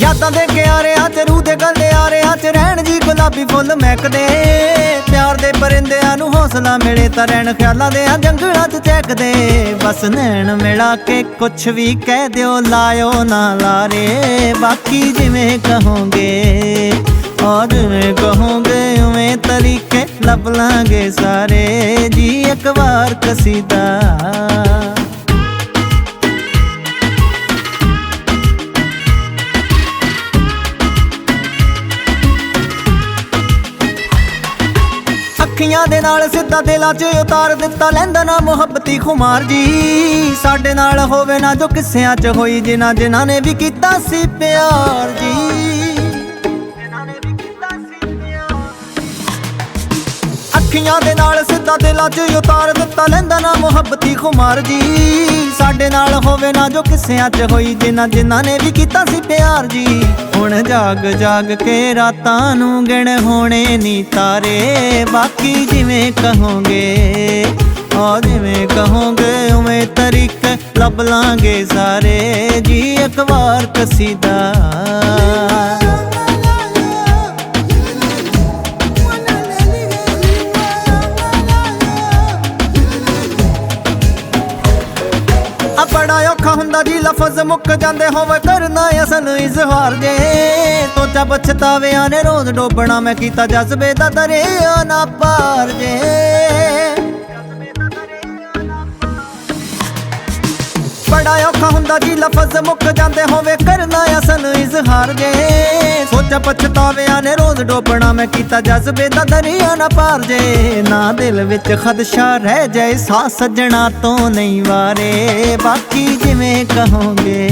यादां दे क्यारियां च रूह दे गलियारियां च रहण जी गुलाबी फुੱਲ महकदे। प्यार दे परिंदिਆਂ ਨੂੰ हौसला मिले तां रहण ख्यालां दे जंगलां च चहकदे। बस नैन मिला के कुछ भी कह दिओ लायो ना लारे, बाकी जिवें कहोगे और जिवें कहोगे उवें तरीके लब लांगे सारे जी एक बार कसीदा। अखियां दे नाल सिद्धा दिलां च उतार दिता लैंदा ना मुहब्बती खुमार जी। साडे नाल होवे ना जो किस्सियां च होई जिन्हां जिन्हां ने भी कीता सी प्यार जी। अखियां दे नाल सिद्धा दिलां च उतार दिता लैंदा ना मुहब्बती खुमार जी। साडे नाल होवे ना जो किस्सियां च होई जिन्हां जिन्हां ने भी कीता सी प्यार जी। हुण जाग जाग के रातां नूं गिण होणे नी तारे, बाकी जिवें कहोगे और जिवें कहोगे उवें तरीके लब लांगे सारे जी एक बार कसीदा। बड़ा औखा हुंदा जी लफज मुक जांदे होवे करना असल इजहार जे। सोचा पछतावियां ने रोज डोबना मैं कीता जज्बे दा दरिया ना पार जे। बड़ा औखा हुंदा जी लफज मुक जांदे होवे करना असल इजहार जे। सोचा पछतावियां ने रोज डोबना मैं कीता जज्बे दा दरिया ना पार जे। ना दिल विच खदशा रह जाए सा सजना तो नहीं वारे, बाकी जिवें कहोगे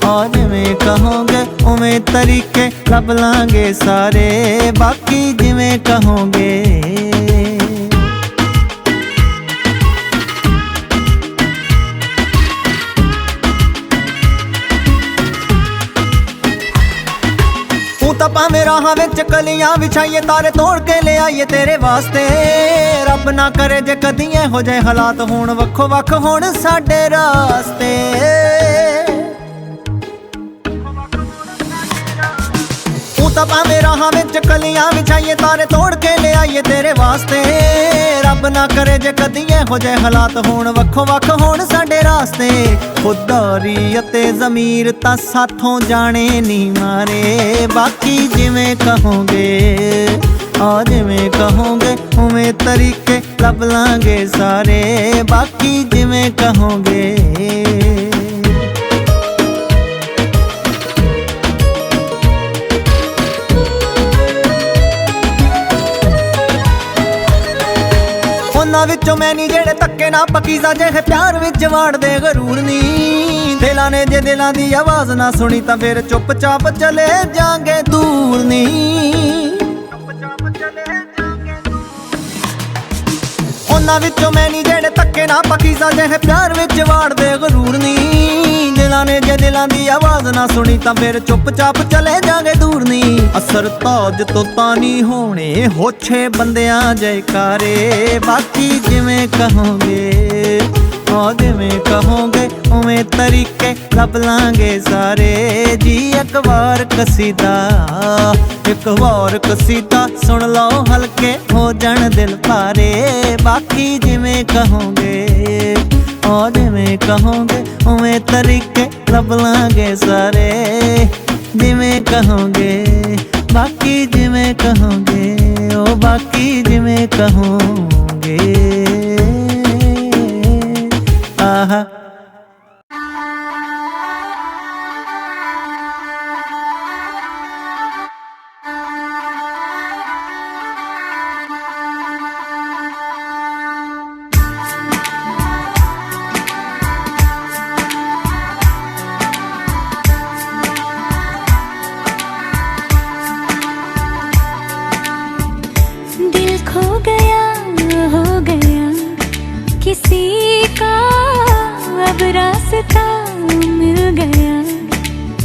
और जिवें कहोगे उवें तरीके लब लांगे सारे बाकी जिवें कहोगे। भावें राहां विच कलियां विछाइए तारे तोड़ के ले आइए तेरे वास्ते। रब ना करे जे कदी इहो जे हालात होण वक्खो वक्ख होण साडे रास्ते। भावें राहां विच कलियां विछाइए तारे तोड़ के ले आइए तेरे वास्ते। रब ना करे जे कदी इहो जे हालात होण वक्खो वक्ख होण साडे रास्ते। खुदारी अते ज़मीर तां साथों जाने नी मारे, बाकी जिवें कहोगे और जिवें कहोगे उवें तरीके लब लांगे सारे बाकी जिवें कहोगे। उन्हां विचों मैं नी जेड़े धक्के ना पकीज़ा जेहे प्यार विच वाड़दे गरूर नी। दिलां ने जे दिलां दी आवाज़ ना सुनी तां फिर चुपचाप चले जांगे दूर नी। उन्हां विचों मैं नी जेड़े धक्के ना पकीज़ा जेहे प्यार विच वाड़दे गरूर नी। दिलां ने जे दिलां दी आवाज़ ना सुनी तां फिर चुपचाप चले जांगे दूर नी। असर ताज तो तानी होने होछे बंदियां जयकारे, बाकी जिवें कहोगे और जिवें कहोगे उवें तरीके लब लांगे सारे जी एक बार कसीदा। एक बार कसीदा सुन लो हल्के हो जान दिल भारे, बाकी जिवें कहोगे और जिवें कहोगे उवें तरीके लब लांगे सारे जिवें कहोगे बाकी जिवें कहोगे ओ बाकी जिवें कहोगे। आहा किसी का अब रास्ता मिल गया,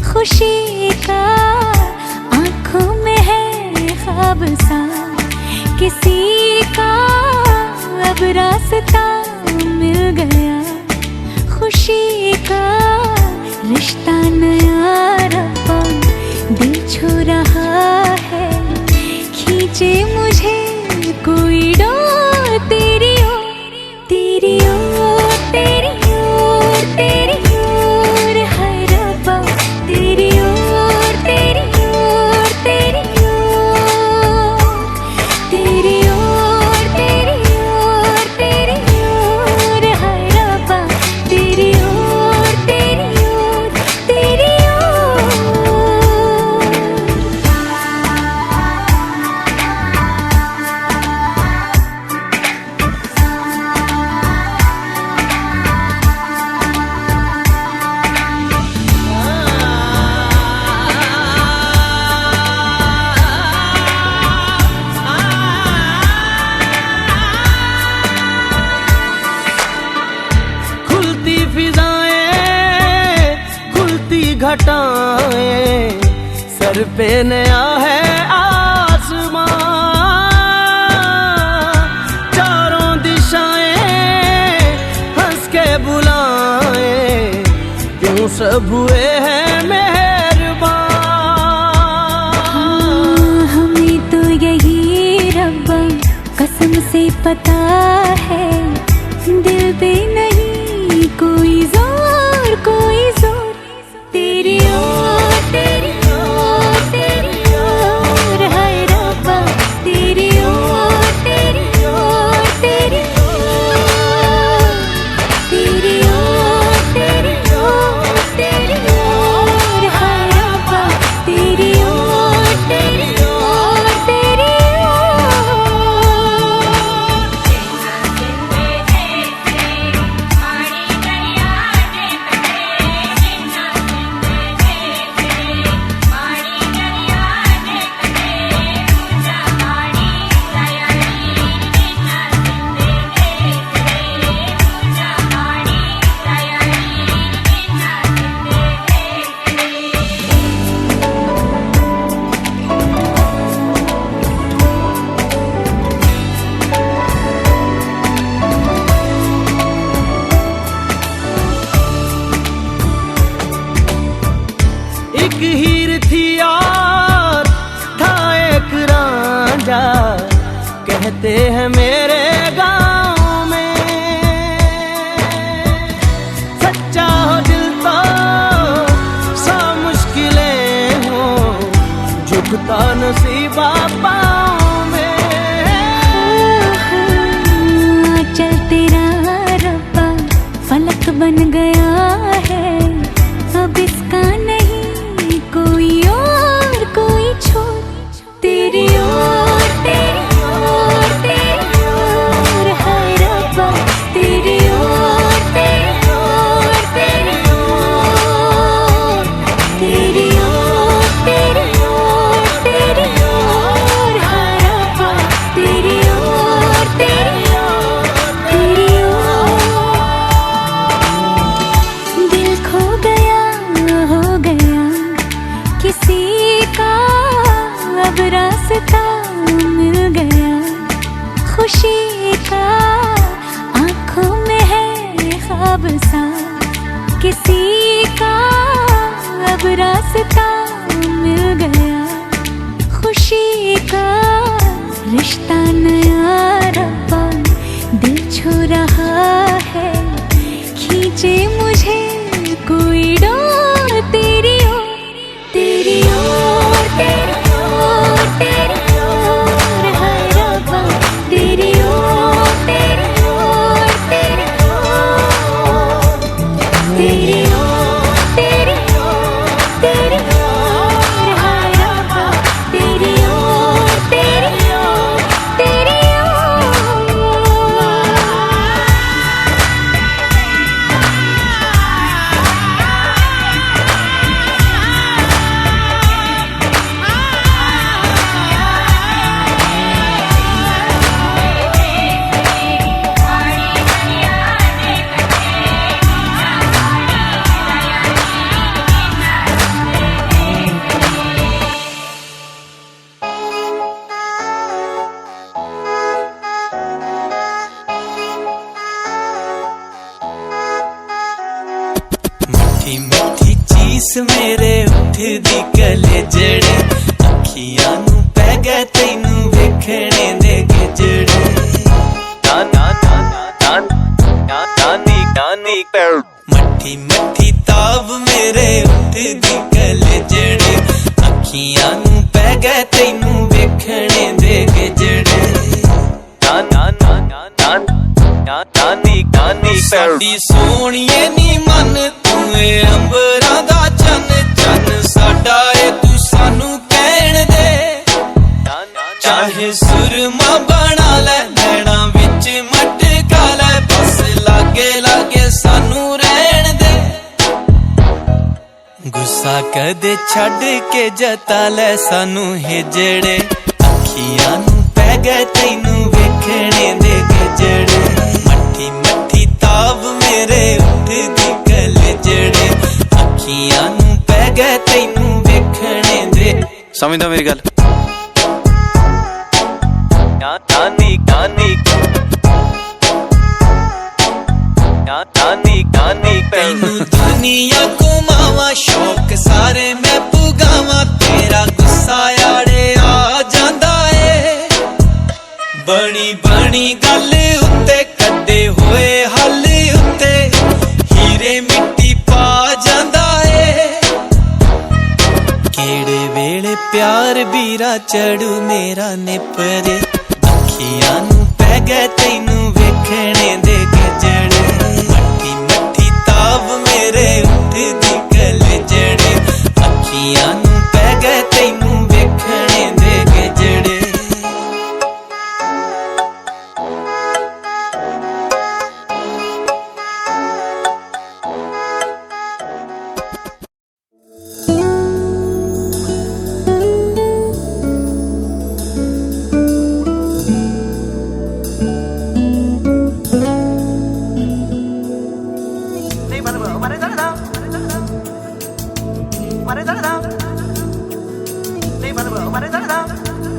खुशी का आँखों में है ख्वाब सा। किसी का अब रास्ता मिल गया, खुशी का रिश्ता नया रब्बा बुलाएं, सर पे नया है आसमां, चारों दिशाएं हंस के बुलाएं, क्यों सब हुए हैं मेहरबान। हमें तो यही रब्बा कसम से पता है, दिल पे नहीं कोई जोर, कोई जोर, तेरी ओर, तेरी ओर, तेरी ओर, हाय रब्बा तेरी ओर, तेरी ओर, तेरी ओर, तेरी ओर, तेरी ओर, तेरी ओर, हाय रब्बा तेरी ओर, तेरी ओर, तेरी एक हीर थी और था एक रांझा, कहते हैं मेरे गांव में, सच्चा हो दिल तो सौ मुश्किलें हो, झुकता नसीबा पाँव में। चल तेरा रब्बा फलक बन गया है, अब इसका नहीं कोई और कोई छोर, तेरी ओर, तेरी ओर, तेरी ओर, हाय रब्बा तेरी ओर, तेरी ओर, तेरी ओर, तेरी ओर, तेरी ओर, तेरी ओर, हाय रब्बा तेरी ओर, तेरी ओर, तेरी ओर। दिल खो गया, हो गया किसी का, अब रास्ता मिल गया खुशी का, आंखों में है ख्वाब सा किसी का, अब रास्ता मिल गया खुशी का, रिश्ता नया रब्बा दिल छू रहा है, खींचे मुझे कोई डोर, तेरी ओर, तेरी ओर, तेरी ओर, तेरी ओर, हाय रब्बा तेरी ओर, तेरी ओर, तेरी ओर, तेरी ओर, तेरी ओर, तेरी ओर, हाय रब्बा तेरी ओर, तेरी ओर, तेरी ओर। मिठी मिठी चीस मेरे उठदी कलेजड़े, अखियां नू पै गए तैनू वेखणे दे गिजड़े, मठी मठी ताब मेरे उठदी कलेजड़े, अखियां नू पै गए तैनू वेखणे दे गिजड़े, साडी सोहणीए नी मन तू ए अंबरां दा चन, चन साडा ए तू सानू कहण दे, चाहे सुरमा बना ले नैना विच मटका ले, बस लागे लागे सानू रहण दे, गुस्सा कदे छड्ड के जता ले सानू हिजड़े, अखियां नू पै गए तैनू वेखणे दे गिजड़े, मठी मठी ताब मेरे उठदी कलेजड़े, अखियां नू पै गए समझदा मेरी गल? कानी कानी कानी कानी तैनू दुनिया घुमावा शौक सारे मैं पुगावा तेरा गुस्सा आड़े आ जांदा ए बनी बनी गल उत्ते कड्डे होए हल उत्ते हीरे मिट्टी पा जांदा ए केड़े वेले प्यार बीरा चढ़ू मेरा निपरे अखियां नू पै गए तैनू वेखणे दे गजड़े मट्ठी मट्ठी ताब मेरे उठदी कलजड़े अखियां नू पै गए तैनू वेखणे दे गजड़े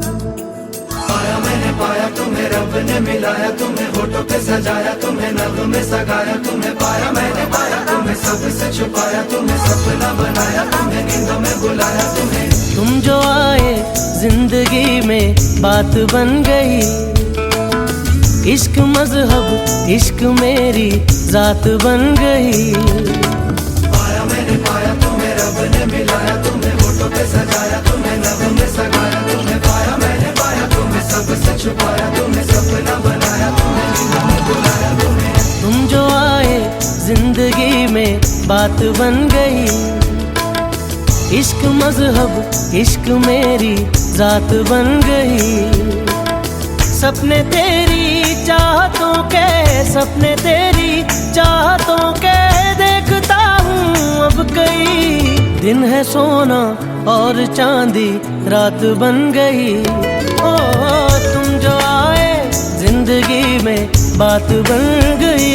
पाया मैंने पाया तुम्हें रब ने मिलाया तुम्हें होठों पे सजाया तुम्हें नभ में सगाया तुम्हें पाया मैंने पाया तुम्हें सबसे छुपाया तुम्हें सपना बनाया तुम्हें नींदों में बुलाया तुम्हें तुम जो आए जिंदगी में बात बन गई इश्क मजहब इश्क मेरी जात बन गई पाया मैंने पाया तुम्हें रब ने मिलाया तुम्हें होठों पे सजाया तुम्हें नभ में सगाया तुम्हें पाया मैंने पाया तुम्हें सबसे छुपाया तुम्हें सपना बनाया तुम्हें नींदों में बुलाया तुम्हें तुम जो आए जिंदगी में बात बन गई इश्क मजहब इश्क मेरी जात बन गई सपने तेरी चाहतों के सपने तेरी चाहतों के देखता हूँ अब कई दिन है सोना और चांदी रात बन गई ओ तुम जो आए जिंदगी में बात बन गई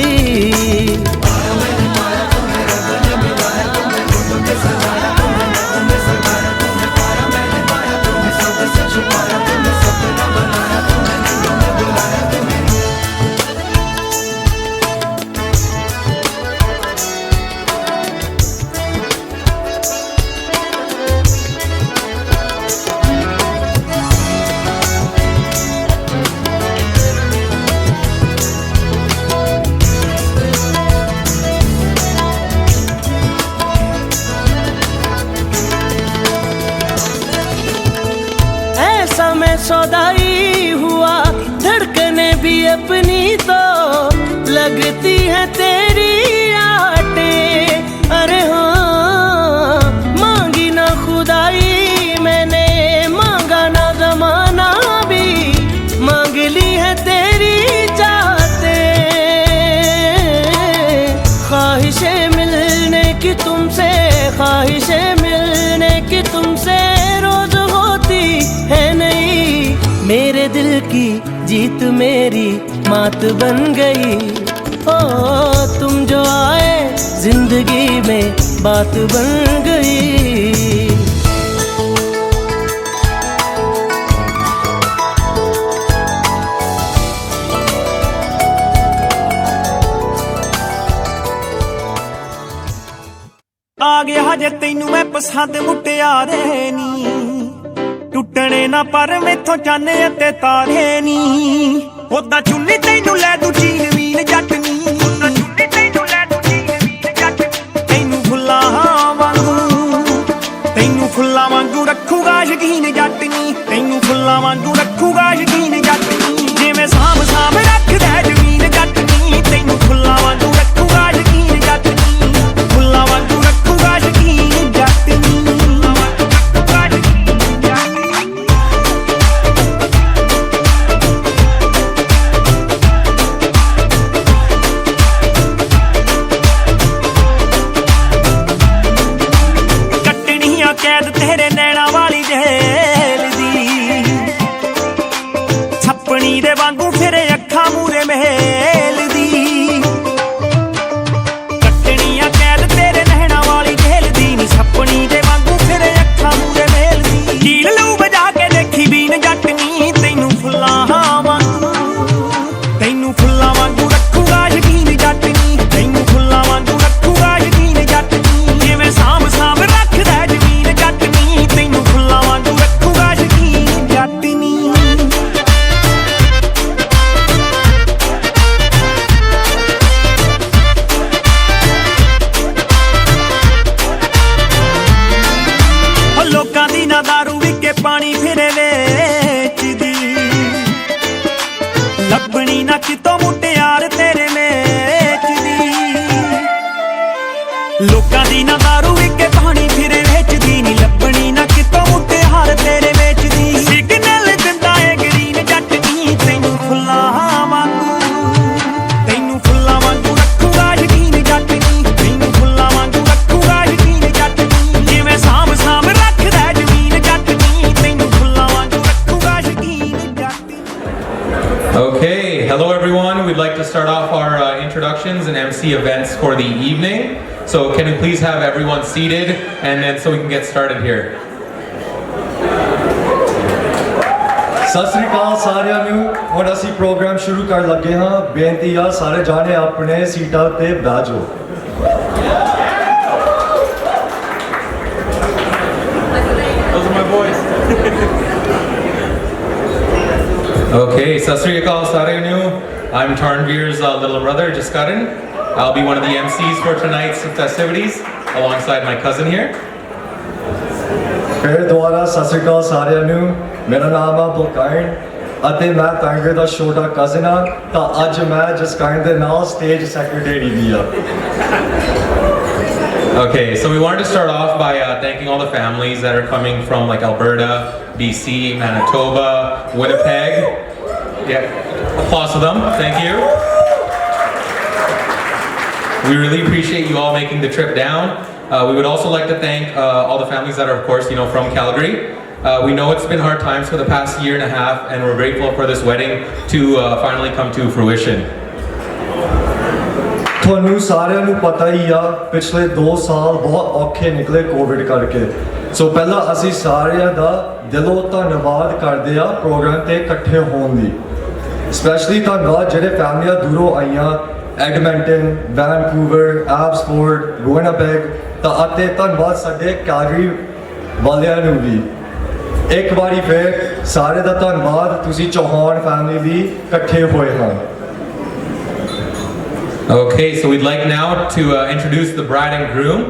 सौदाई हुआ धड़कने भी अपनी तो लगती है तेरी आटे अरे हाँ मांगी ना खुदाई मैंने मांगा ना जमाना भी मांग ली है तेरी चाहते ख्वाहिशें मिलने की तुमसे ख्वाहिशें मिलने की तुमसे रोज होती है नहीं मेरे दिल की जीत मेरी मात बन गई ओ तुम जो आए जिंदगी में बात बन गई आ गया हजे तैनू मैं पसंद मुटियारे नी टुटने ना पर मैथों चाने ते तारे नी ओदा चुन्नी तैनू लै दू चीन वीन जट नी तैनू फुल्ला वांगू रखूगा यकीन जट नी तैनू फुल्ला वांगू रखूगा यकीन जट नी जिवें साम साम रखदा जमीन जट नी तैनू फुल्ला वांगू रखूगा यकीन जट नी फुल्ला वांगू रखूगा यकीन जट नी कैद तेरे नैना वाली जेल दी छपनी दे वांगू फिरे अखा मूरे महल दी कटनिया कैद तेरे नैना वाली जेल दी छपनी दे वांगू फिरे अखा मूरे महल दी कील पानी फिरे वेचदी लभनी ना कितों मुटियार तेरे मेचदी लोकां दी ना दारू विके पानी फिरे वेचदी नी लभनी ना कितों मुटियार तेरे वेचदी सिग्नल दिंदा ए ग्रीन जट नी तैनू फुल्लां वांगू रखूगा यकीन जट नी तैनू फुल्लां वांगू रखूगा यकीन जट नी जिवें साम साम रखदा जमीन जट नी तैनू फुल्लां वांगू रखूगा यकीन जट नी Okay, hello everyone. We'd like to start off our introductions and MC events for the evening. So can we please have everyone seated and then so we can get started here. Sat Sri ਅਕਾਲ ਸਾਰਿਆਂ ਨੂੰ ਹੁਣ ਅਸੀਂ programme ਸ਼ੁਰੂ ਕਰਨ ਲੱਗੇ ਹਾਂ ਬੇਨਤੀ ਆ ਸਾਰੇ ਜਾਣੇ ਆਪਣੇ ਸੀਟਾਂ ਤੇ ਬੈਠ ਜਾਓ Those are my boys. Okay, Sat Sri Akal Sarenu. I'm Tarnveer's little brother, Jaskaran. I'll be one of the MCs for tonight's festivities alongside my cousin here. ਫਿਰ ਦੁਬਾਰਾ ਸਤਿ ਸ੍ਰੀ ਅਕਾਲ ਸਾਰਿਆਂ ਨੂੰ ਮੇਰਾ ਨਾਮ ਆ ਬਲਕਾਇਨ ਅਤੇ ਮੈਂ ਤਾਂਗੇ ਦਾ ਛੋਟਾ ਕਜ਼ਨ ਆ ਤਾਂ ਅੱਜ ਮੈਂ ਜਸਕਾਇਨ ਦੇ ਨਾਲ ਸਟੇਜ ਸੈਕਟਰੀ ਵੀ ਆ Okay, so we wanted to start off by thanking all the families that are coming from like Alberta, BC, Manitoba, Winnipeg. Yeah, applause to them. Thank you. We really appreciate you all making the trip down. We would also like to thank all the families that are, of course, from Calgary. We know it's been hard times for the past year and a half, and we're grateful for this wedding to finally come to fruition. ਤੁਹਾਨੂੰ ਸਾਰਿਆਂ ਨੂੰ ਪਤਾ ਹੀ ਆ ਪਿਛਲੇ 2 ਸਾਲ ਬਹੁਤ ਔਖੇ ਨਿਕਲੇ ਕੋਵਿਡ ਕਰਕੇ ਸੋ ਪਹਿਲਾਂ ਅਸੀਂ ਸਾਰਿਆਂ ਦਾ ਦਿਲੋਂ ਧੰਨਵਾਦ ਕਰਦੇ ਆ ਪ੍ਰੋਗਰਾਮ ਤੇ ਇਕੱਠੇ ਹੋਣ ਦੀ ਸਪੈਸ਼ਲੀ ਧੰਨਵਾਦ ਜਿਹੜੇ ਫੈਮਲੀਆਂ ਦੂਰੋਂ ਆਈਆਂ ਐਡਮੰਟਨ ਵੈਨਕੂਵਰ ਐਬਸਫੋਰਡ ਵਿਨਿਪੈਗ ਤਾਂ ਅਤੇ ਧੰਨਵਾਦ ਸਾਡੇ ਕੈਲਗਰੀ ਵਾਲਿਆਂ ਨੂੰ ਵੀ ਇੱਕ ਵਾਰੀ ਫਿਰ ਸਾਰੇ ਦਾ ਧੰਨਵਾਦ ਤੁਸੀਂ ਚੌਹਾਨ ਫੈਮਲੀ ਲਈ ਇਕੱਠੇ ਹੋਏ ਹਨ Okay, so we'd like now to introduce the bride and groom.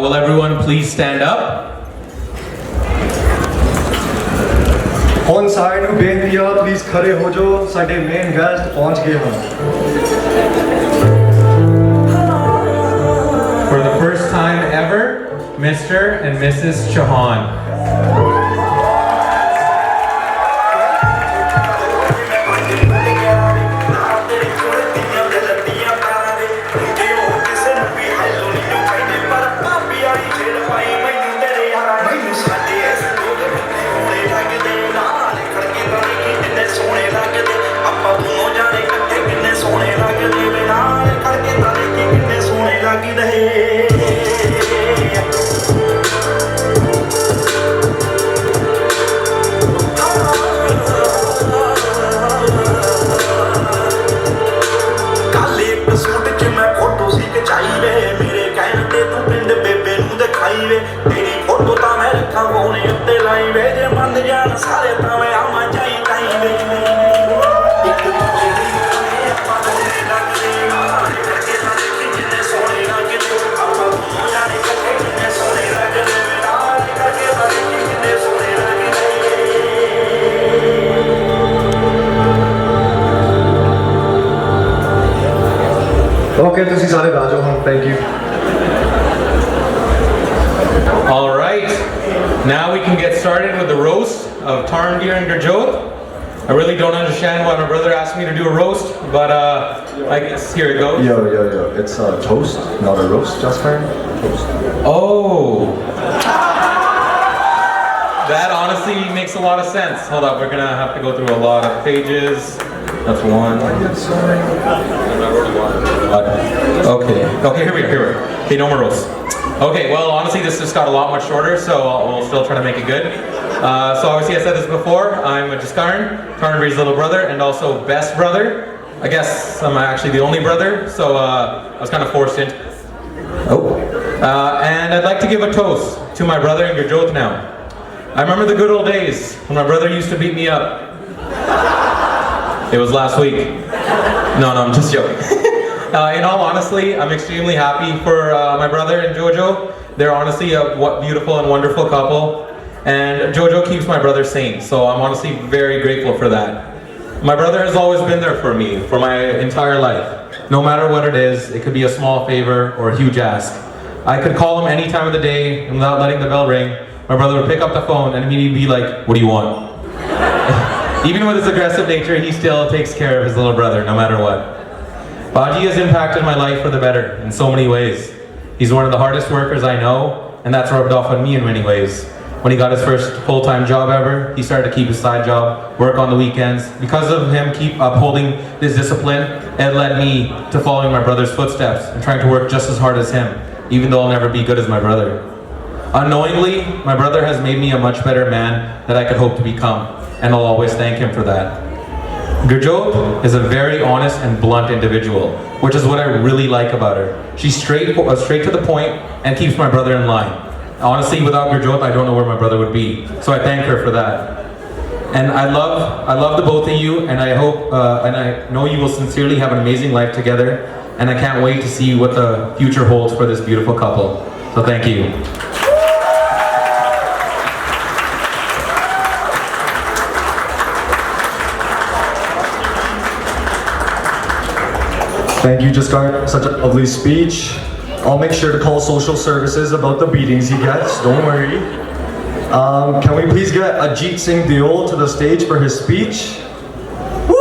Will everyone please stand up? ਹੁਣ ਸਾਰਿਆਂ ਨੂੰ ਬੇਨਤੀ ਆ ਪਲੀਜ਼ ਖੜੇ ਹੋ ਜਾਓ ਸਾਡੇ ਮੇਨ ਗੈਸਟ ਪਹੁੰਚ ਗਏ ਹਨ For the first time ever, Mr. and Mrs. Chauhan. Okay, ਤੁਸੀਂ ਸਾਰੇ ਬੈਠ ਜਾਓ ਹੁਣ thank you All right, now we can get started with the roast of Tarnveer and Gurjot. I really don't understand why my brother asked me to do a roast, but I guess here it goes. Yo, it's a toast, not a roast, just fine. Toast. Oh. That honestly makes a lot of sense. Hold up, we're gonna have to go through a lot of pages. That's one. Okay, here we are. Okay, no more roast. Okay, well, honestly, this just got a lot much shorter, so we'll still try to make it good. So obviously, I said this before, I'm Jaskaran, Tarnveer's little brother, and also best brother. I guess I'm actually the only brother, so I was kind of forced into. And I'd like to give a toast to my brother in Gurjot now. I remember the good old days when my brother used to beat me up. It was last week. No, I'm just joking. In all honesty, I'm extremely happy for my brother and Jojo. They're honestly a beautiful and wonderful couple. And Jojo keeps my brother sane, so I'm honestly very grateful for that. My brother has always been there for me, for my entire life. No matter what it is, it could be a small favor or a huge ask. I could call him any time of the day, and without letting the bell ring, my brother would pick up the phone and immediately be like, "What do you want?" Even with his aggressive nature, he still takes care of his little brother, no matter what. Baji has impacted my life for the better in so many ways. He's one of the hardest workers I know, and that's rubbed off on me in many ways. When he got his first full-time job ever, he started to keep his side job, work on the weekends. Because of him keep upholding this discipline, it led me to following my brother's footsteps and trying to work just as hard as him, even though I'll never be good as my brother. Unknowingly, my brother has made me a much better man that I could hope to become, and I'll always thank him for that. Gurjot is a very honest and blunt individual, which is what I really like about her. She's straight to the point and keeps my brother in line. Honestly, without Gurjot, I don't know where my brother would be. So I thank her for that. And I love the both of you, and I hope, and I know you will sincerely have an amazing life together, and I can't wait to see what the future holds for this beautiful couple. So thank you. Thank you, Jaskar. Such a lovely speech. I'll make sure to call social services about the beatings he gets, don't worry. Can we please get Ajit Singh Deol to the stage for his speech? Woo!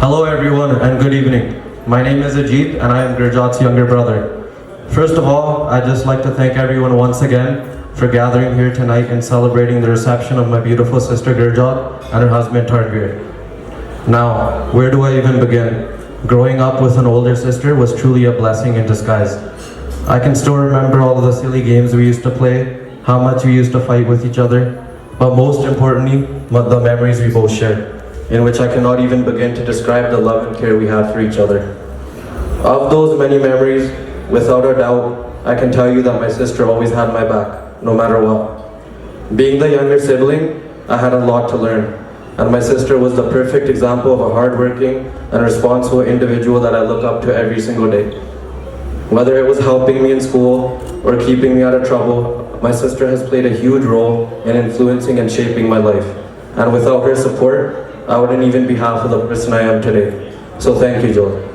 Hello everyone and good evening. My name is Ajit and I am Gurjot's younger brother. First of all, I'd just like to thank everyone once again for gathering here tonight and celebrating the reception of my beautiful sister Gurjot and her husband Tarnveer. Now, where do I even begin? Growing up with an older sister was truly a blessing in disguise. I can still remember all of the silly games we used to play, how much we used to fight with each other, but most importantly, the memories we both shared, in which I cannot even begin to describe the love and care we had for each other. Of those many memories, without a doubt, I can tell you that my sister always had my back, no matter what. Being the younger sibling, I had a lot to learn, and my sister was the perfect example of a hardworking and responsible individual that I look up to every single day. Whether it was helping me in school or keeping me out of trouble, my sister has played a huge role in influencing and shaping my life. And without her support, I wouldn't even be half of the person I am today. So thank you, Joel.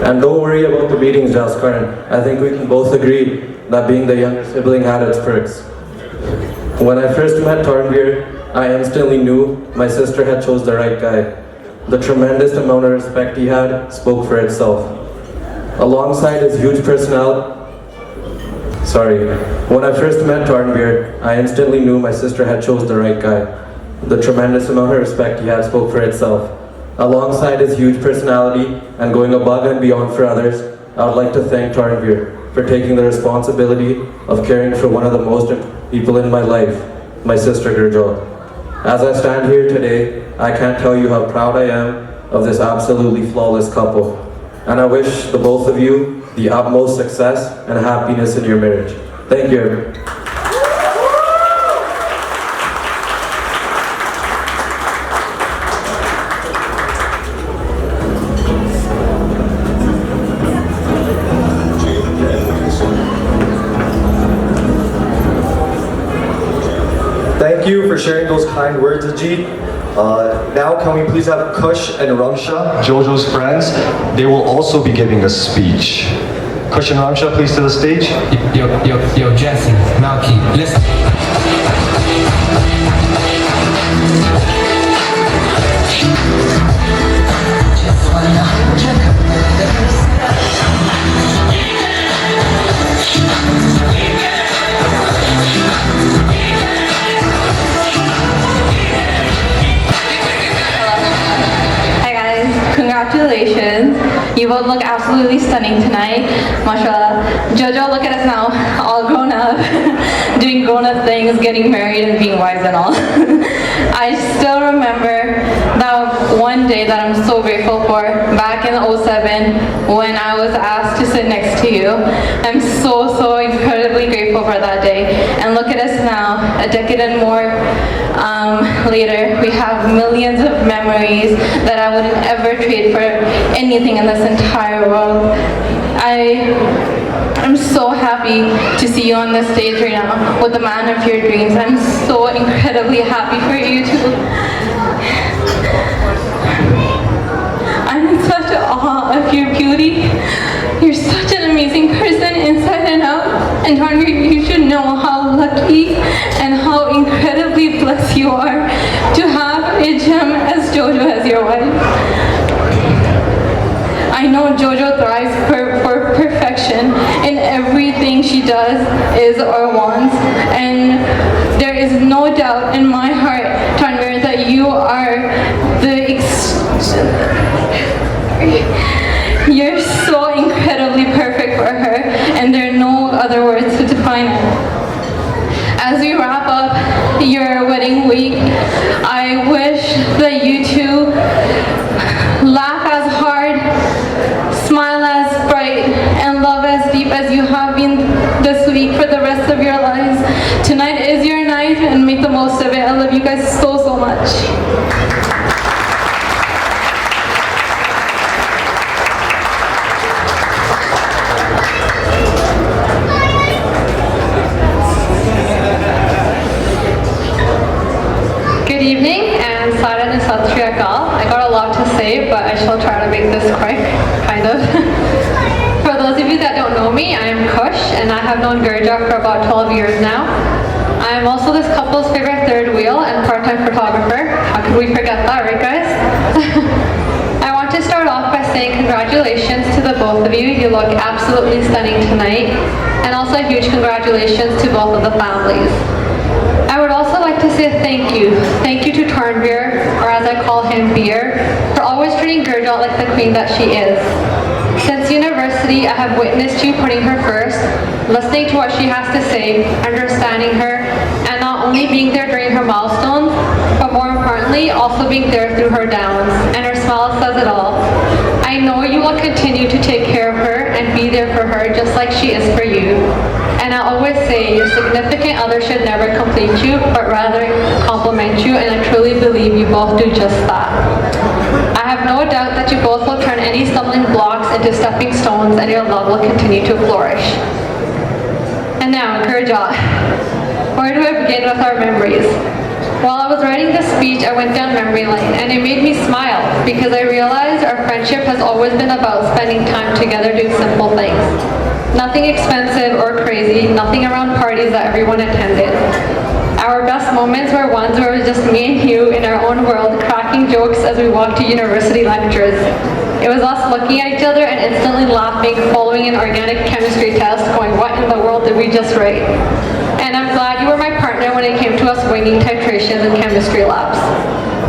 And don't worry about the beatings, Jaskaran. I think we can both agree that being the younger sibling had its perks. When I first met Tarnveer, I instantly knew my sister had chose the right guy. The tremendous amount of respect he had spoke for itself. Alongside his huge personality, when I first met Tarnveer, I instantly knew my sister had chose the right guy. The tremendous amount of respect he had spoke for itself. Alongside his huge personality and going above and beyond for others, I would like to thank Tarnveer for taking the responsibility of caring for one of the most important people in my life, my sister Gurjot. As I stand here today, I can't tell you how proud I am of this absolutely flawless couple. And I wish the both of you the utmost success and happiness in your marriage. Thank you. Thank you for sharing those kind words, Ajit. Now can we please have Kush and Ramsha, Jojo's friends? They will also be giving a speech. Kush and Ramsha, please to the stage. Yo, Jesse, Malky, listen. Just wanna check up Hi guys, congratulations. You both look absolutely stunning tonight. Mashallah. Jojo, look at us now, all grown up, doing grown up things, getting married and being wives and all. I still remember that have one day that I'm so grateful for. Back in '07, when I was asked to sit next to you, I'm so incredibly grateful for that day. And look at us now, a decade and more later, we have millions of memories that I wouldn't ever trade for anything in this entire world. I'm so happy to see you on the stage right now with the man of your dreams. I'm so incredibly happy for you too. I'm in such awe of your beauty. You're such an amazing person inside and out. And Tarnveer, you should know how lucky and how incredibly blessed you are to have a gem as Jojo as your wife. I know Jojo thrives for perfection in everything she does, is or wants, and there is no doubt in my heart, Tarnveer, that you are you're so incredibly perfect for her, and there are no other words to define it. As we wrap up your wedding week, I wish that you two laugh as hard, smile as bright, and love as deep as you have been this week for the rest of your lives. Tonight is your night, and make the most of it. I love you guys so much. Good evening and Saran and Sat Shri Akal. I got a lot to say, but I shall try to make this quick, kind of. For those of you that don't know me, I am Kush, and I have known Gurjot for about 12 years now. I am also this couple's favorite third wheel and part-time photographer. How could we forget that, right guys? I want to start off by saying congratulations to the both of you. You look absolutely stunning tonight. And also a huge congratulations to both of the families. I would also like to say thank you. Thank you to Tarnveer, or as I call him, Veer, for always treating Gurjot like the queen that she is. Since university, I have witnessed you putting her first, listening to what she has to say, understanding her, and not only being there during her milestones, but more importantly, also being there through her downs, and her smile says it all. I know you will continue to take care of her and be there for her just like she is for you. And I always say your significant other should never complete you, but rather compliment you, and I truly believe you both do just that. I have no doubt that you both will turn any stumbling blocks into stepping stones, and your love will continue to flourish. And now, Gurjot, where do I begin with our memories? While I was writing this speech, I went down memory lane, and it made me smile because I realized our friendship has always been about spending time together doing simple things. Nothing expensive or crazy, nothing around parties that everyone attended. Our best moments were ones where it was just me and you in our own world, cracking jokes as we walked to university lectures. It was us looking at each other and instantly laughing, following an organic chemistry test, going, what in the world did we just write? And I'm glad you were my partner when it came to us winging titrations in chemistry labs.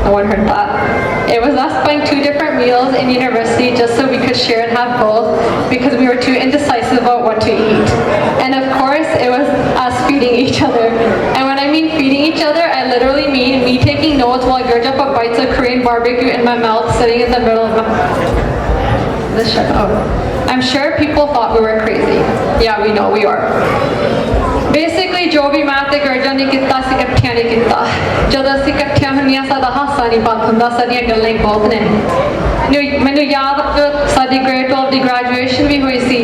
No one heard that. It was us buying 2 different meals in university just so we could share and have both because we were too indecisive about what to eat. And of course, it was us feeding each other. And when I mean feeding each other, I literally mean me taking notes while Gurjot put bites of Korean barbecue in my mouth, sitting in the middle of this shut up. I'm sure people thought we were crazy. Yeah, we know we are. Basically, जो भी मैं ते Gurjot ने कितना सी इकट्ठियां नहीं किता ਜਦੋਂ ਅਸੀਂ ਇਕੱਠਿਆਂ ਹੁੰਦੀਆਂ ਸਾਡਾ ਹਾਸਾ ਨਹੀਂ ਬੰਦ ਹੁੰਦਾ ਸਾਡੀਆਂ ਗੱਲਾਂ ਹੀ ਬਹੁਤ ਨੇ ਮੈਨੂੰ ਯਾਦ ਸਾਡੀ ਗ੍ਰੇਡ 12 ਦੀ ਗ੍ਰੈਜੂਏਸ਼ਨ ਵੀ ਹੋਈ ਸੀ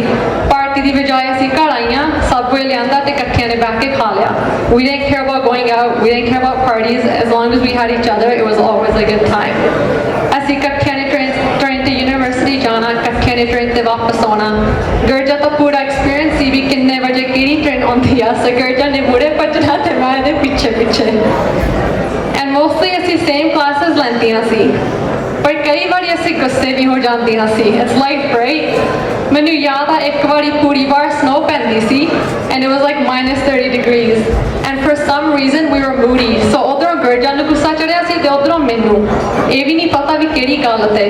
ਪਾਰਟੀ ਦੀ ਬਜਾਏ ਅਸੀਂ ਘਰ ਆਈਆਂ ਸਭ ਕੁਝ ਲਿਆਂਦਾ ਤੇ ਇਕੱਠਿਆਂ ਨੇ ਬੈਠ ਕੇ ਖਾ ਲਿਆ we didn't care about going out we didn't care about parties as long as we had each other it was always a good time ਅਸੀਂ ਇਕੱਠਿਆਂ ਨੇ train ਤੇ university ਜਾਣਾ ਇਕੱਠਿਆਂ ਨੇ train ਤੇ ਵਾਪਸ ਆਉਣਾ Gurjot ਦਾ ਪੂਰਾ ਐਕਸਪੀਰੀਅੰਸ ਸੀ ਵੀ ਕਿੰਨੇ ਵਜੇ ਕਿਹੜੀ train ਆਉਂਦੀ ਆ so Gurjot ਨੇ ਮੂਹਰੇ ਭੱਜਣਾ ਤੇ ਮੈਂ ਇਹਦੇ ਪਿੱਛੇ and mostly ਅਸੀਂ same classes ਲੈਂਦੀਆਂ ਸੀ ਪਰ ਕਈ ਵਾਰੀ ਅਸੀਂ ਗੁੱਸੇ ਵੀ ਹੋ ਜਾਂਦੀਆਂ ਸੀ it's life right ਮੈਨੂੰ ਯਾਦ ਆ ਇੱਕ ਵਾਰੀ ਪੂਰੀ ਵਾਰ snow ਪੈਂਦੀ ਸੀ and it was like -30 degrees and for some reason we were moody so ਉਧਰੋਂ Gurjot ਨੂੰ ਗੁੱਸਾ ਚੜਿਆ ਸੀ ਤੇ ਉਧਰੋਂ ਮੈਨੂੰ ਇਹ ਵੀ ਨਹੀਂ ਪਤਾ ਵੀ ਕਿਹੜੀ ਗੱਲ ਤੇ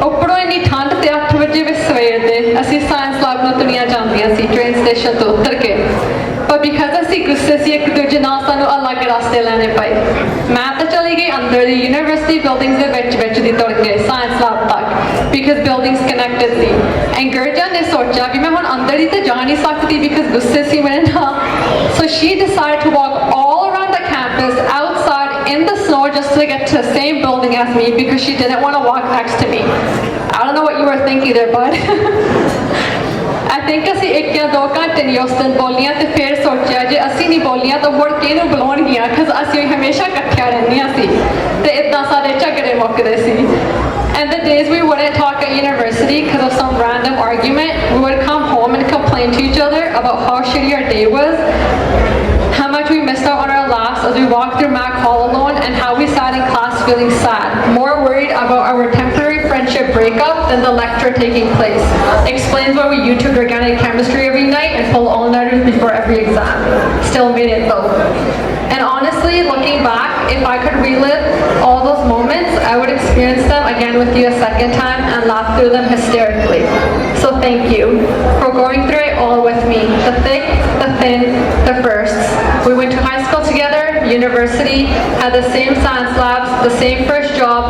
ਉੱਪਰੋਂ ਇੰਨੀ ਠੰਡ ਤੇ 8 ਵਜੇ ਵੀ ਸਵੇਰ ਦੇ ਅਸੀਂ ਸਾਇੰਸ ਲੈਬ ਨੂੰ ਤੁਰੀਆਂ ਜਾਂਦੀਆਂ ਸੀ ਟ੍ਰੇਨ ਸਟੇਸ਼ਨ ਤੋਂ ਉਤਰ ਕੇ but because ਅਸੀਂ ਗੁੱਸੇ ਸੀ ਇੱਕ ਦੂਜੇ ਨਾਲ ਸਾਨੂੰ ਅਲੱਗ ਰਸਤੇ ਲੈਣੇ ਪਏ ਮੈਂ ਤਾਂ ਚਲੀ ਗਈ ਅੰਦਰ ਦੀ ਯੂਨੀਵਰਸਿਟੀ ਬਿਲਡਿੰਗਸ ਦੇ ਵਿੱਚ ਦੀ ਤੁਰ ਕੇ ਸਾਇੰਸ ਲੈਬ ਤੱਕ because buildings connected C and Gurjot ਨੇ ਸੋਚਿਆ ਵੀ ਮੈਂ ਹੁਣ ਅੰਦਰ ਹੀ ਤਾਂ ਜਾ ਨਹੀਂ ਸਕਦੀ because ਗੁੱਸੇ ਸੀ ਮੇਰੇ ਨਾਲ so she decided to walk all around the campus outside in the snow just to get to the same building as me because she didn't want to walk next to me. I don't know what you were thinking there, bud. I think ਅਸੀਂ 1 ਜਾਂ 2 ਘੰਟੇ ਨਹੀਂ ਉਸ ਦਿਨ ਬੋਲੀਆਂ ਤੇ ਫਿਰ ਸੋਚਿਆ ਜੇ ਅਸੀਂ ਨਹੀਂ ਬੋਲੀਆਂ ਤਾਂ ਮੁੜ ਕੇ ਇਹਨੂੰ ਬੁਲਾਉਣਗੀਆਂ because ਅਸੀਂ ਹਮੇਸ਼ਾ ਇਕੱਠੀਆਂ ਰਹਿੰਦੀਆਂ ਸੀ ਤੇ ਇਦਾਂ ਸਾਡੇ ਝਗੜੇ ਮੁੱਕਦੇ ਸੀ and the days we wouldn't talk at university because of some random argument we would come home and complain to each other about how shitty our day was how much we missed out on our laughs as we walked through Mac Hall alone and how we sat in class feeling sad more worried about our temporary friendship breakup than the lecture taking place explains why we YouTubed organic chemistry every night and pull all-nighters before every exam still made it though and honestly looking back if I could relive all those moments I would experience them again with you a second time and laugh through them hysterically so thank you for going through it all with me the thick the thin the firsts we went to high school together university had the same science labs the same first job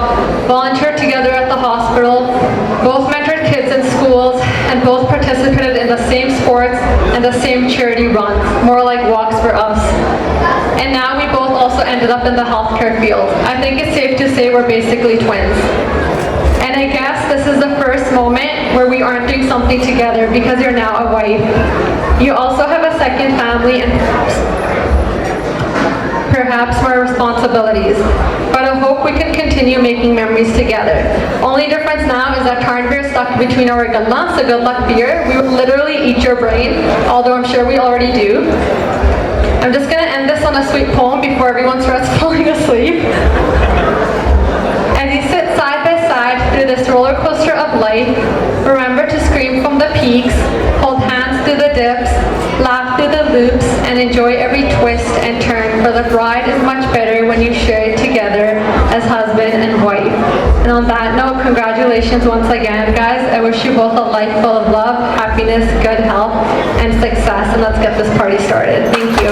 volunteered together at the hospital both mentored kids in schools and both participated in the same sports and the same charity runs more like walks for us and now we both also ended up in the healthcare field. I think it's safe to say we're basically twins. And I guess this is the first moment where we aren't doing something together because you're now a wife. You also have a second family and perhaps more responsibilities. But I hope we can continue making memories together. Only difference now is that Tarnveer is stuck between our gallants, so good luck beer. We will literally eat your brain, although I'm sure we already do. I'm just going to end this on a sweet poem before everyone starts falling asleep. As you sit side by side through this roller coaster of life, remember to scream from the peaks, hold hands through the dips, laugh through the loops, and enjoy every twist and turn, for the ride is much better when you share it together as husband and wife. And on that note, congratulations once again, guys. I wish you both a life full of love, happiness, good health, and success. And let's get this party started. Thank you.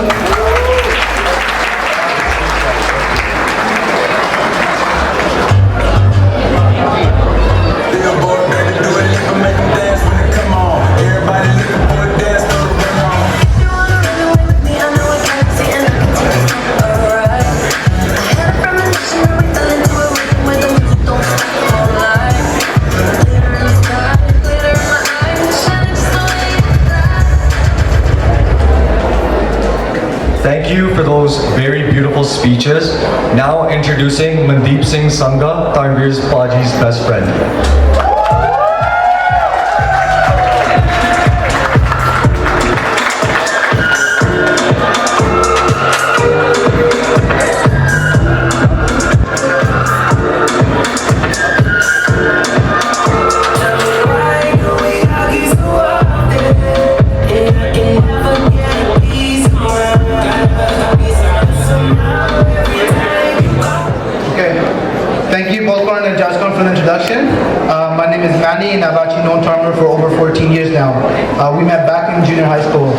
Thank you for those very beautiful speeches. Now introducing Mandeep Singh Sangha, Tarnveer's Paji's best friend. For the introduction. My name is Manny and I've actually known Tarnveer for over 14 years now. We met back in junior high school.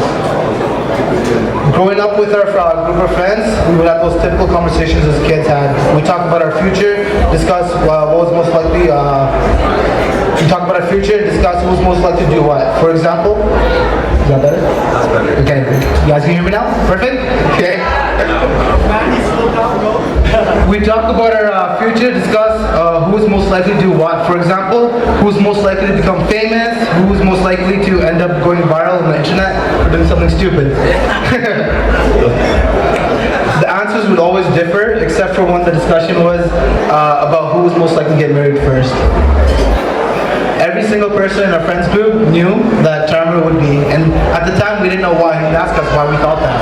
Growing up with our group of friends, we would have those typical conversations as kids had. We talk about our future, discuss what was most likely, we talk about our future, discuss who was most likely to do what. For example, is that better? That's better. Okay, you guys can hear me now? Perfect? Okay. We talk about our future, discuss who is most likely to do what. For example, who is most likely to become famous, who is most likely to end up going viral on the internet for doing something stupid. The answers would always differ, except for when the discussion was about who was most likely to get married first. Every single person in our friends group knew that Tarnveer would be, and at the time we didn't know why. He didn't ask us why we thought that.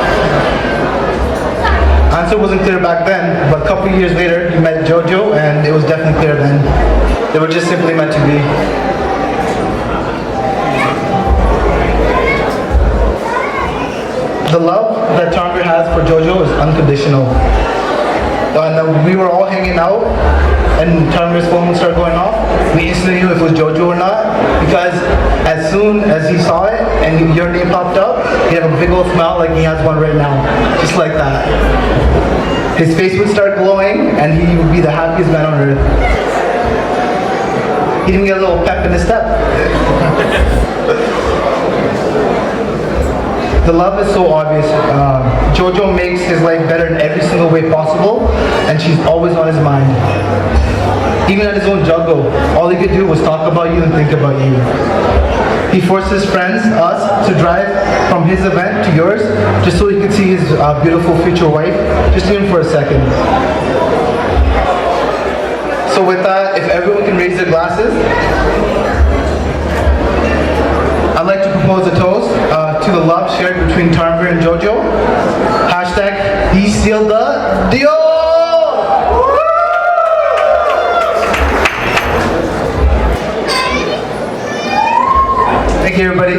Answer wasn't clear back then, but a couple of years later, you met Jojo, and it was definitely clear then. They were just simply meant to be. The love that Tarnveer has for Jojo is unconditional. And we were all hanging out, and Tarnveer's phone would start going off, we instantly knew if it was Jojo or not, because as soon as he saw it and your name popped up, he'd have a big old smile like he has one right now, just like that. His face would start glowing and he would be the happiest man on earth. He'd even get a little pep in his step. The love is so obvious. Jojo makes his life better in every single way possible, and she's always on his mind. Even at his own juggle, all he could do was talk about you and think about you. He forced his friends, us, to drive from his event to yours, just so he could see his beautiful future wife, just even for a second. So with that, if everyone can raise their glasses, I'd like to propose a toast to the love shared between Tarnveer and Jojo. Hashtag, he sealed the deal! Thank you, everybody.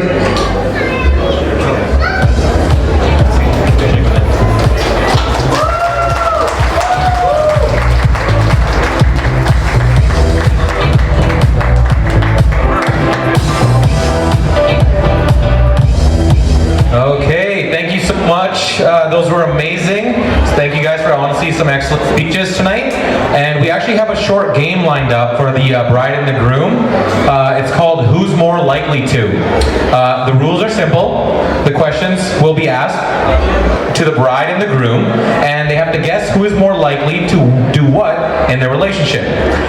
Okay, thank you so much. Those were amazing. So thank you guys for honestly some excellent speeches tonight. And we actually have a short game lined up for the bride and the groom. It's called Who's More Likely To. The rules are simple. The questions will be asked to the bride and the groom, and they have to guess who is more likely to do what in their relationship.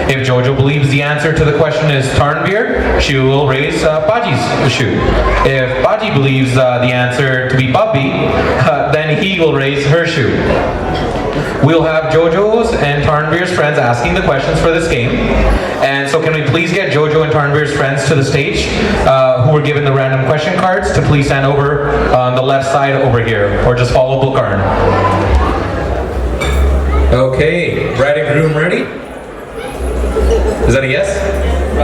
If Jojo believes the answer to the question is Tarnveer, she will raise Baji's shoe. If Baji believes the answer to be Bubby, then he will raise her shoe. We'll have Jojo's and Tarnveer's friends asking the questions for this game. And so can we please get Jojo and Tarnveer's friends to the stage, who were given the random question cards, to please stand over on the left side over here, or just follow Bulkarn. Okay, bride and groom ready? Is that a yes?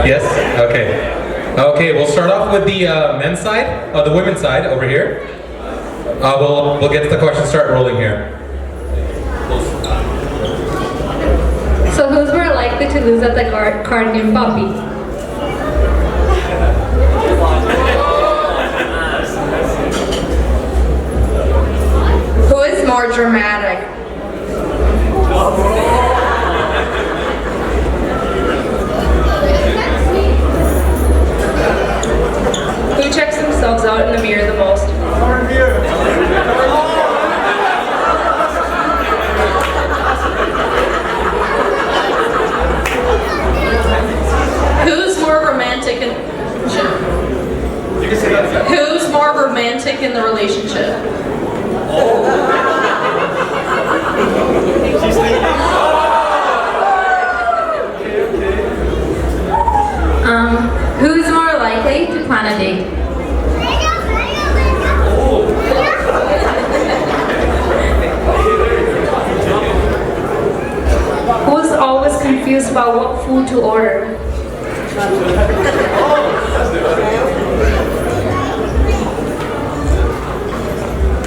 Yes? Okay. Okay, we'll start off with the men's side, the women's side over here. We'll get the questions start rolling here. So who's more likely to lose at the card game Bobby? Who is more dramatic? Who checks themselves out in the mirror the most? Who's more romantic in the relationship? Who's more likely to plan a date? Who's always confused about what food to order?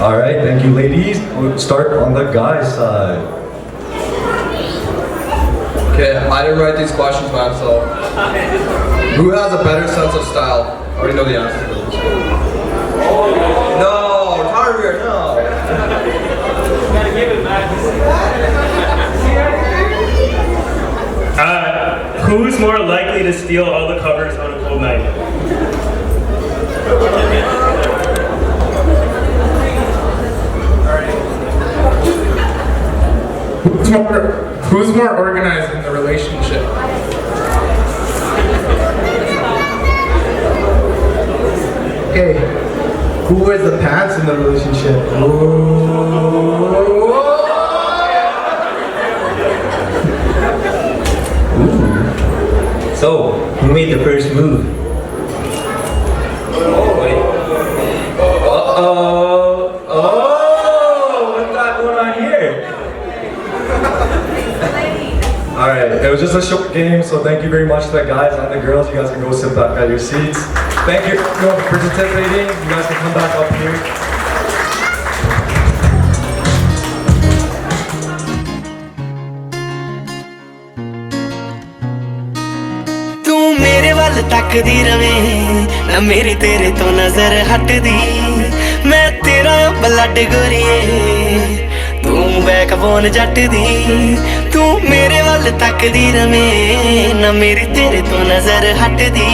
All right, thank you, ladies. We'll start on the guys' side. Okay, I didn't write these questions by myself. Who has a better sense of style? I already know the answer to this. No, Tarnveer, no. Who's more likely to steal all the covers on a cold night? Who's more organized in the relationship? Okay, who wears the pants in the relationship? So, who made the first move? What's that going on here? Alright, it was just a short game, so thank you very much to the guys and the girls. You guys can go sit back at your seats. Thank you for participating. You guys can come back up here. तू ਵੱਲ ਤੱਕਦੀ ਰਵੇਂ ਨਾ ਮੇਰੀ ਤੇਰੇ ਤੋਂ ਨਜ਼ਰ ਹਟਦੀ ਮੈਂ ਤੇਰਾ blood ਗੋਰੀਏ ਤੂੰ ਬੈਕਬੋਨ ਜੱਟ ਦੀ ਤੂੰ ਮੇਰੇ ਵੱਲ ਤੱਕਦੀ ਰਵੇਂ ਨਾ ਮੇਰੀ ਤੇਰੇ ਤੋਂ ਨਜ਼ਰ ਹਟਦੀ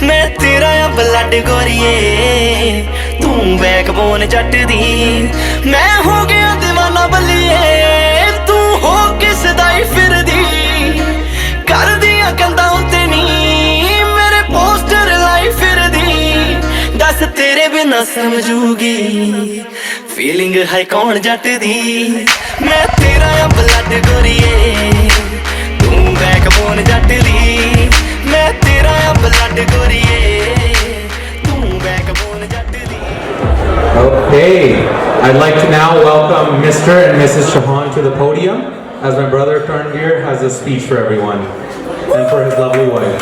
ਮੈਂ ਤੇਰਾ ਬਲੱਡ ਗੋਰੀਏ ਤੂੰ ਬੈਕਬੋਨ ਜੱਟ ਦੀ ਮੈਂ ਹੋ ਗਿਆ دیਵਾਨਾ ਬੱਲੀਏ ਤੂੰ ਹੋ ਕਿਸ ਦਾ ਹੀ ਫਿਰਦੀ ਕਰਦੀਆਂ ਕੰਧਾਂ ਉੱਤੇ ਨੀ ਮੇਰੇ ਪੋਸਟਰ ਲਾਈ ਫਿਰਦੀ ਦੱਸ ਤੇਰੇ ਬਿਨਾ ਸਮਝੂਗੀ ਫੀਲਿੰਗ ਹੈ ਕੌਣ ਜੱਟ ਦੀ ਮੈਂ ਤੇਰਾ ਬਲੱਡ ਗੋਰੀਏ ਤੂੰ ਬੈਕਬੋਨ ਜੱਟ ਦੀ ਮੈਂ ਤੇਰਾ ਬਲੱਡ ਗੋਰੀਏ ਤੂੰ ਬੈਕਬੋਨ ਜੱਟ ਦੀ Okay, I'd like to now welcome Mr. and Mrs. Chauhan to the podium as my brother Tarnveer has a speech for everyone and for his lovely wife.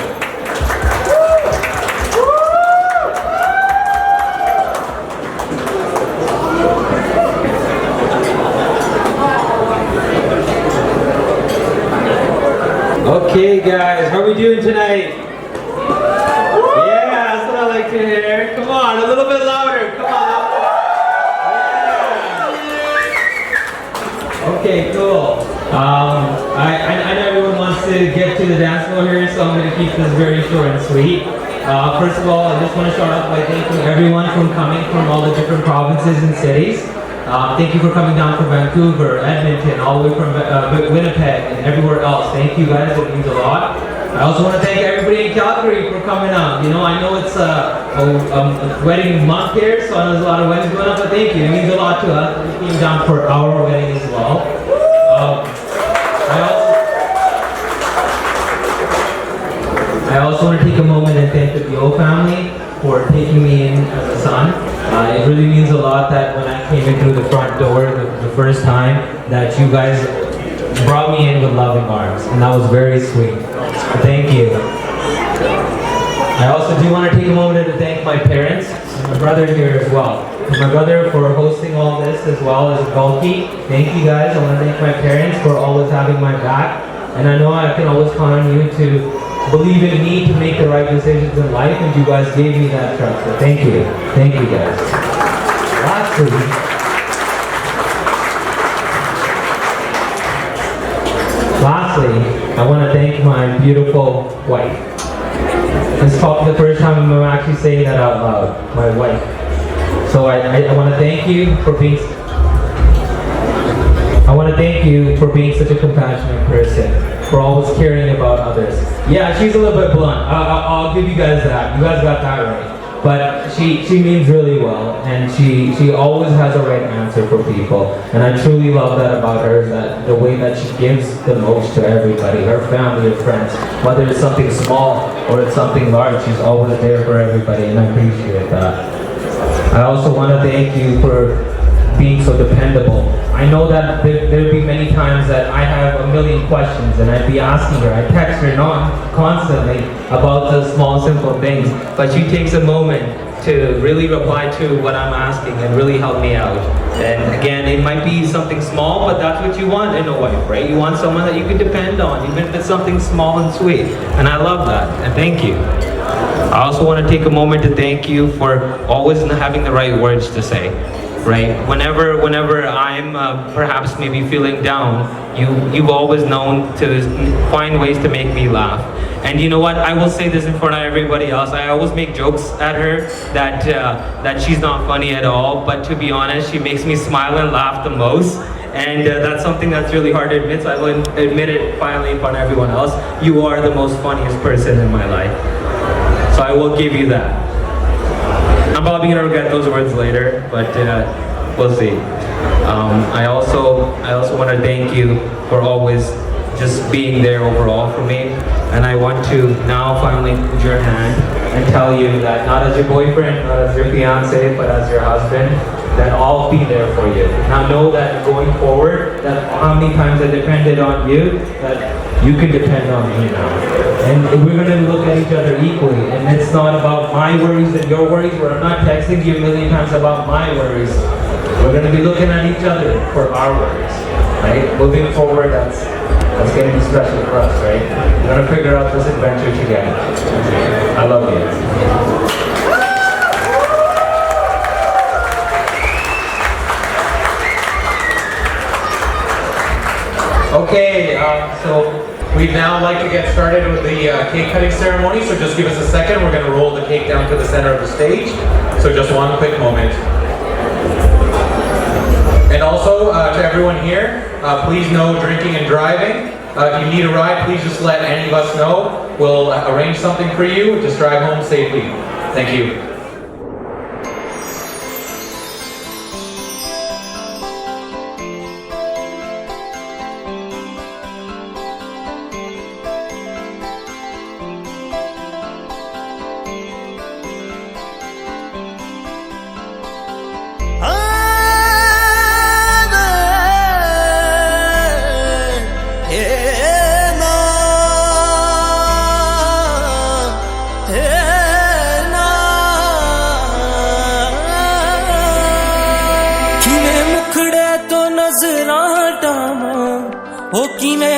Okay guys, how are we doing tonight? Yeah, that's what I like to hear. Come on, a little bit louder. Come on. Yeah. Okay, cool. I know everyone wants to get to the dance floor here, so I'm going to keep this very short and sweet. First of all, I just want to start off by thanking everyone from coming from all the different provinces and cities. Thank you for coming down from Vancouver, Edmonton, all the way from Winnipeg and everywhere else. Thank you guys, it means a lot. I also want to thank everybody in Calgary for coming out. You know, I know it's a wedding month here, so there's a lot of weddings going on, but thank you. It means a lot to us. We came down for our wedding as well. I also want to take a moment and thank the Bio family for taking me in as a son. It really means a lot that when I came in through the front door the first time that you guys brought me in with loving arms, and that was very sweet. Thank you. I also do want to take a moment to thank my parents and my brother here as well. My brother for hosting all this as well as Golki. Thank you guys. I want to thank my parents for always having my back, and I know I can always count on you to believe in me to make the right decisions in life, and you guys gave me that trust. So thank you. Thank you guys. Lastly, I want to thank my beautiful wife. This is probably the first time I'm actually saying that out loud. My wife. So I want to thank you for being. I want to thank you for being such a compassionate person, for always caring about others. Yeah, she's a little bit blunt. I'll give you guys that. You guys got that right. But she means really well, and she always has a right answer for people. And I truly love that about her, that the way that she gives the most to everybody, her family, her friends. Whether it's something small or it's something large, she's always there for everybody, and I appreciate that. I also want to thank you for being so dependable. I know that there'll be many times that I have a million questions and I'd be asking her, I text her constantly about the small simple things, but she takes a moment to really reply to what I'm asking and really help me out. And again, it might be something small, but that's what you want in a wife, right? You want someone that you can depend on, even if it's something small and sweet. And I love that, and thank you. I also want to take a moment to thank you for always having the right words to say. Right? Whenever I'm perhaps maybe feeling down, you've always known to find ways to make me laugh. And you know what? I will say this in front of everybody else. I always make jokes at her that she's not funny at all. But to be honest, she makes me smile and laugh the most. And that's something that's really hard to admit. So I will admit it finally in front of everyone else. You are the most funniest person in my life. So I will give you that. I'm probably gonna regret those words later, but we'll see. I also want to thank you for always just being there overall for me, and I want to now finally hold your hand and tell you that not as your boyfriend, not as your fiance, but as your husband, that I'll be there for you. Now know that going forward, that how many times I depended on you, that you can depend on me now. And we're going to look at each other equally. And it's not about my worries and your worries, where I'm not texting you a million times about my worries. We're going to be looking at each other for our worries, right? Moving forward, that's It's going to be special for us, right? We're going to figure out this adventure together. I love you. Okay, so we'd now like to get started with the cake cutting ceremony, so just give us a second. We're going to roll the cake down to the center of the stage, so just one quick moment. And also, to everyone here, please no drinking and driving. If you need a ride, please just let any of us know. We'll arrange something for you. Just drive home safely. Thank you.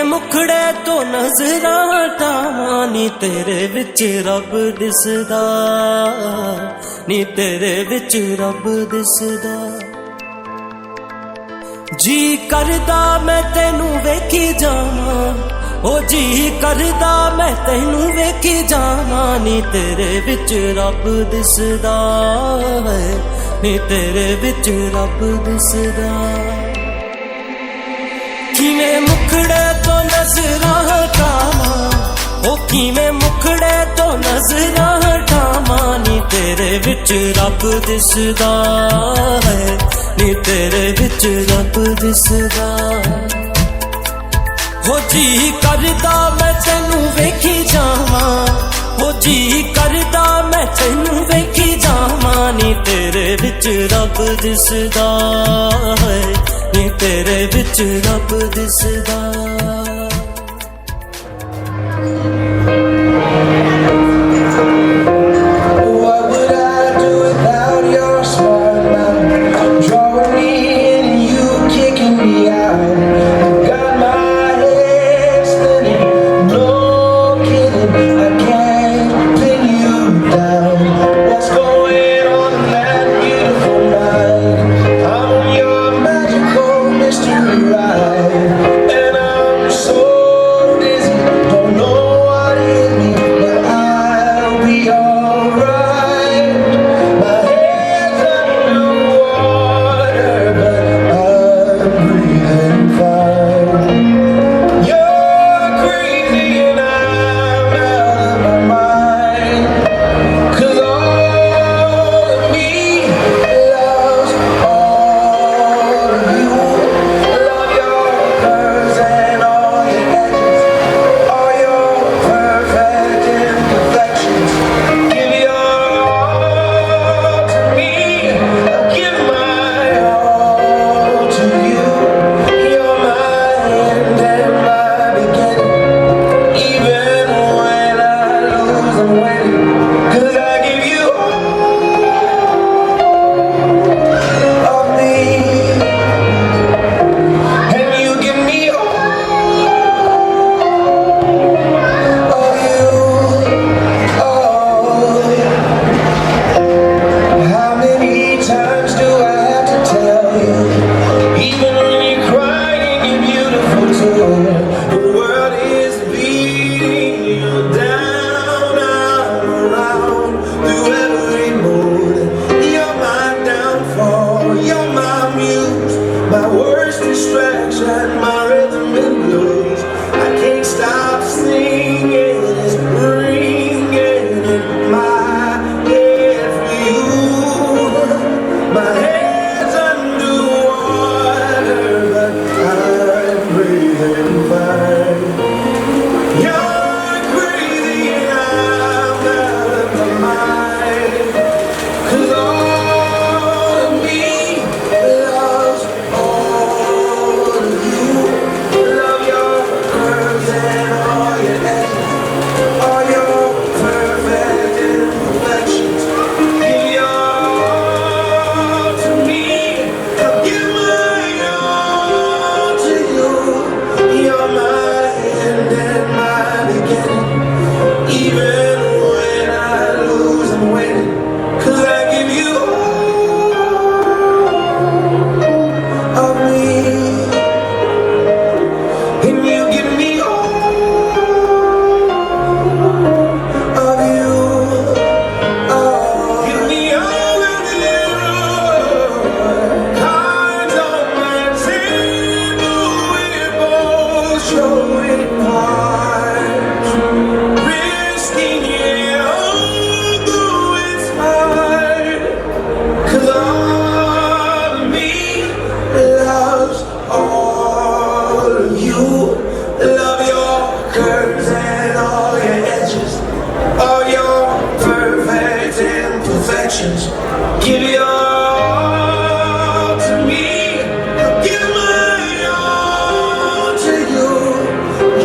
ਮੁਖੜੇ ਤੋਂ ਨਜ਼ਰਾਂ ਹਟਾਵਾਂ ਨੀ ਤੇਰੇ ਵਿੱਚ ਰੱਬ ਦਿਸਦਾ ਨੀ ਤੇਰੇ ਵਿੱਚ ਰੱਬ ਦਿਸਦਾ ਜੀ ਕਰਦਾ ਮੈਂ ਤੈਨੂੰ ਵੇਖੀ ਜਾਵਾਂ ਓ ਜੀ ਕਰਦਾ ਮੈਂ ਤੈਨੂੰ ਵੇਖੀ ਜਾਵਾਂ ਨੀ ਤੇਰੇ ਵਿੱਚ ਰੱਬ ਦਿਸਦਾ ਨੀ ਤੇਰੇ ਵਿੱਚ ਰੱਬ ਦਿਸਦਾ ਕਿਵੇਂ ਮੁਖੜੇ ਤੋਂ ਨਜ਼ਰਾਂ ਹਟਾਵਾਂ ਓ ਕਿਵੇਂ ਮੁਖੜੇ ਤੋਂ ਨਜ਼ਰਾਂ ਹਟਾਵਾਂ ਨੀ ਤੇਰੇ ਵਿੱਚ ਰੱਬ ਦਿਸਦਾ ਹੈ ਨੀ ਤੇਰੇ ਵਿੱਚ ਰੱਬ ਦਿਸਦਾ ਹੋ ਜੀ ਕਰਦਾ ਮੈਂ ਤੈਨੂੰ ਵੇਖੀ ਜਾਵਾਂ ਹੋ ਜੀ ਕਰਦਾ ਮੈਂ ਤੈਨੂੰ ਵੇਖੀ ਜਾਵਾਂ ਨੀ ਤੇਰੇ ਵਿੱਚ ਰੱਬ ਦਿਸਦਾ ਹੈ ਨੀ ਤੇਰੇ ਵਿੱਚ ਰੱਬ ਦਿਸਦਾ And I'm curves and all your edges, all your perfect imperfections. Give your all to me, I'll give my all to you.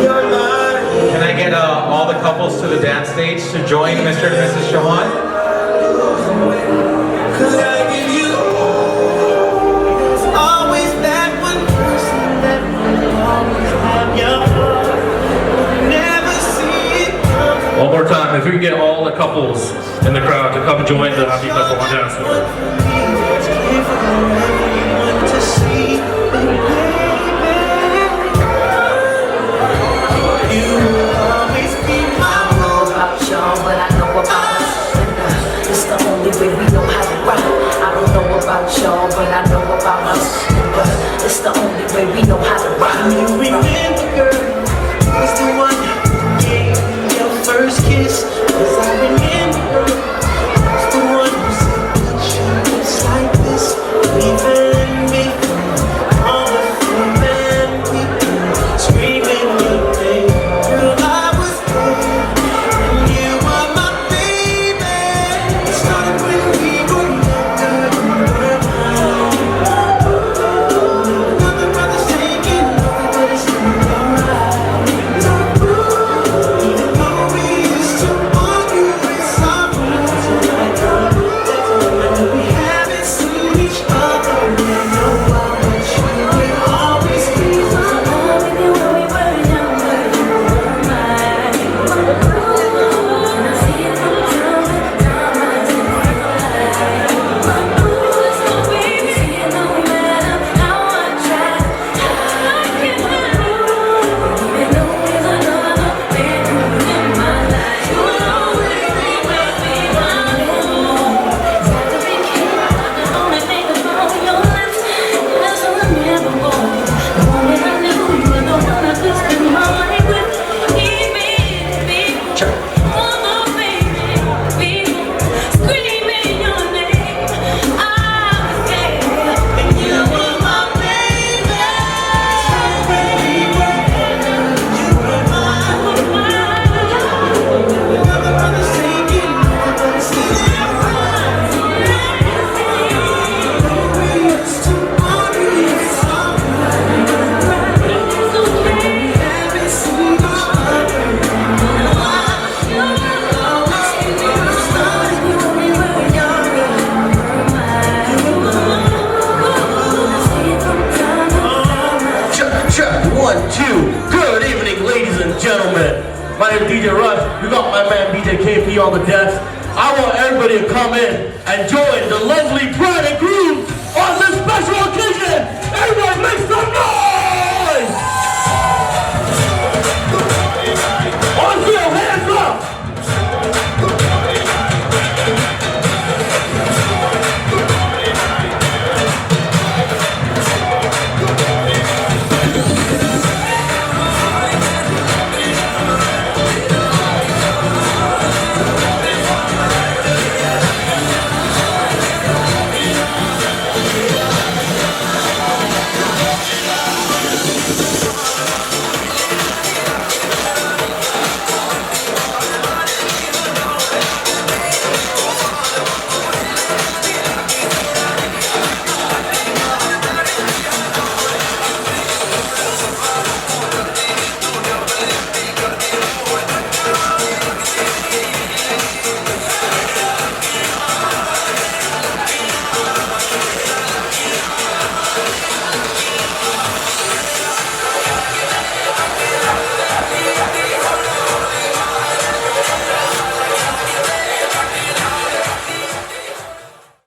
You're mine. Can I get all the couples to the dance stage to join Mr. and Mrs. Chauhan? Cause I give you all. There's always that one person that will always have your heart. Never see it coming. One more time, if we can get all the couples in the crowd to come join the happy couple on dance floor. To see, you will always be my I don't know about y'all, but I know about us. It's the only way we know how to rock. I don't know about y'all, but I know about us. It's the only way we know how to rock. You remember, girl, was the one who gave you your first kiss. Cause I remember, was the one who said just like this. Even before all the fame and people screaming your name. Girl, I was there, and you were my baby. It started when we were younger, you were mine. Another brother's taking over, but it's still alright. Even though we used to argue, it's alright. And we haven't seen each other in a while, but you will always be mine. Check, 1, 2. Good evening, ladies and gentlemen. My name is DJ Rush. We got my man DJ KP on the decks. I want everybody to come in and join the lovely bride and groom on this special occasion. Everybody make some noise!